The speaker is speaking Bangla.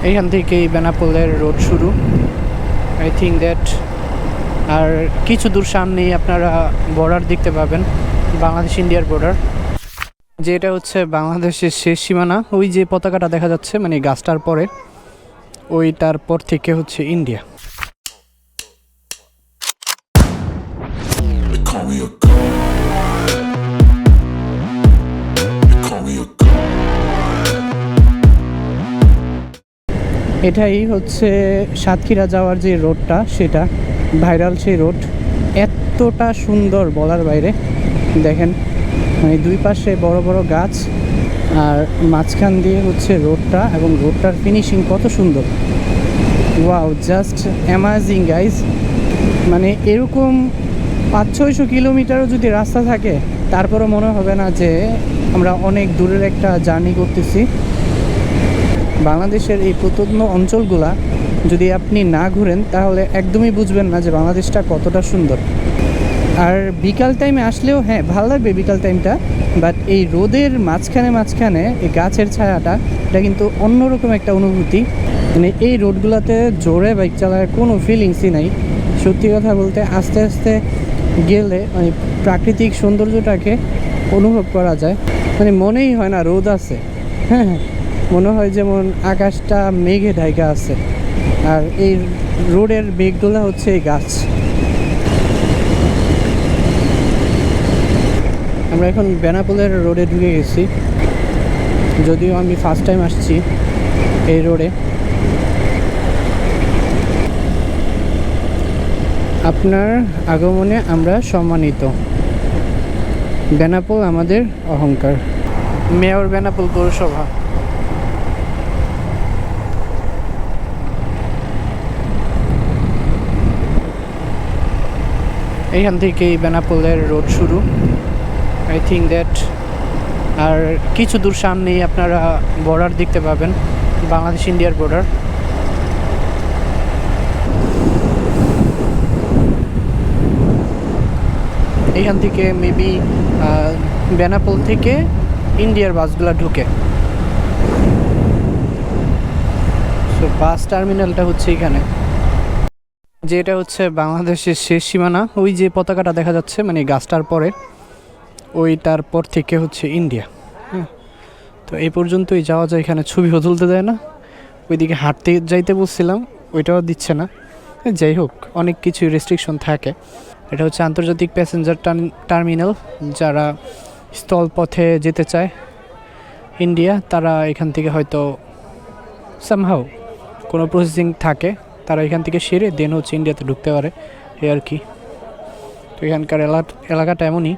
এইখান থেকেই বেনাপোলের রোড শুরু, আই থিঙ্ক দ্যাট। আর কিছু দূর সামনেই আপনারা বর্ডার দেখতে পাবেন, বাংলাদেশ ইন্ডিয়ার বর্ডার, যেটা হচ্ছে বাংলাদেশের শেষ সীমানা। ওই যে পতাকাটা দেখা যাচ্ছে, মানে গাছটার পরে, ওইটার পর থেকে হচ্ছে ইন্ডিয়া। এটাই হচ্ছে সাতক্ষীরা যাওয়ার যে রোডটা, সেটা ভাইরাল সেই রোড। এতটা সুন্দর বলার বাইরে। দেখেন, মানে দুই পাশে বড় বড় গাছ, আর মাঝখান দিয়ে হচ্ছে রোডটা, এবং রোডটার ফিনিশিং কত সুন্দর। Wow, just amazing guys. মানে এরকম 500-600 কিলোমিটারও যদি রাস্তা থাকে, তারপরও মনে হবে না যে আমরা অনেক দূরের একটা জার্নি করতেছি। বাংলাদেশের এই প্রত্যন্ত অঞ্চলগুলা যদি আপনি না ঘুরেন, তাহলে একদমই বুঝবেন না যে বাংলাদেশটা কতটা সুন্দর। আর বিকাল টাইমে আসলেও হ্যাঁ, ভালো লাগবে বিকাল টাইমটা, বাট এই রোদের মাঝখানে এই গাছের ছায়াটা, এটা কিন্তু অন্যরকম একটা অনুভূতি। মানে এই রোডগুলোতে জোরে বাইক চালায় কোনো ফিলিংসই নাই। সত্যি কথা বলতে, আস্তে আস্তে গেলে মানে প্রাকৃতিক সৌন্দর্যটাকে অনুভব করা যায়। মানে মনেই হয় না রোদ আছে, হ্যাঁ হ্যাঁ, মনে হয় যেমন আকাশটা মেঘে ঢাকা আছে। আর এই রোডের মেঘগুলো হচ্ছে এই গাছ। আমরা এখন বেনাপোলের রোডে ঢুকে গেছি, যদিও আমি ফার্স্ট টাইম আসছি এই রোডে। আপনার আগমনে আমরা সম্মানিত। বেনাপোল আমাদের অহংকার। মেয়র বেনাপোল পৌরসভা। এইখান থেকেই বেনাপোলের রোড শুরু, আই থিঙ্ক দ্যাট। আর কিছু দূর সামনেই আপনারা বর্ডার দেখতে পাবেন, বাংলাদেশ ইন্ডিয়ার বর্ডার। এইখান থেকে মেবি বেনাপোল থেকে ইন্ডিয়ার বাসগুলো ঢুকে। সো বাস টার্মিনালটা হচ্ছে এখানে, যেটা হচ্ছে বাংলাদেশের শেষ সীমানা। ওই যে পতাকাটা দেখা যাচ্ছে, মানে গাছটার পরে, ওইটার পর থেকে হচ্ছে ইন্ডিয়া। হ্যাঁ, তো এই পর্যন্তই যাওয়া যায়। এখানে ছবিও তুলতে দেয় না। ওইদিকে হাঁটতে যাইতে বলছিলাম, ওইটাও দিচ্ছে না। যাই হোক, অনেক কিছু রেস্ট্রিকশন থাকে। এটা হচ্ছে আন্তর্জাতিক প্যাসেঞ্জার টার্মিনাল। যারা স্থলপথে যেতে চায় ইন্ডিয়া, তারা এখান থেকে হয়তো সামহাও কোনো প্রসেসিং থাকে, তারা এখান থেকে সেরে দেন হচ্ছে ইন্ডিয়াতে ঢুকতে পারে, এই আর কি। তো এখানকার এলাকাটা এমনই।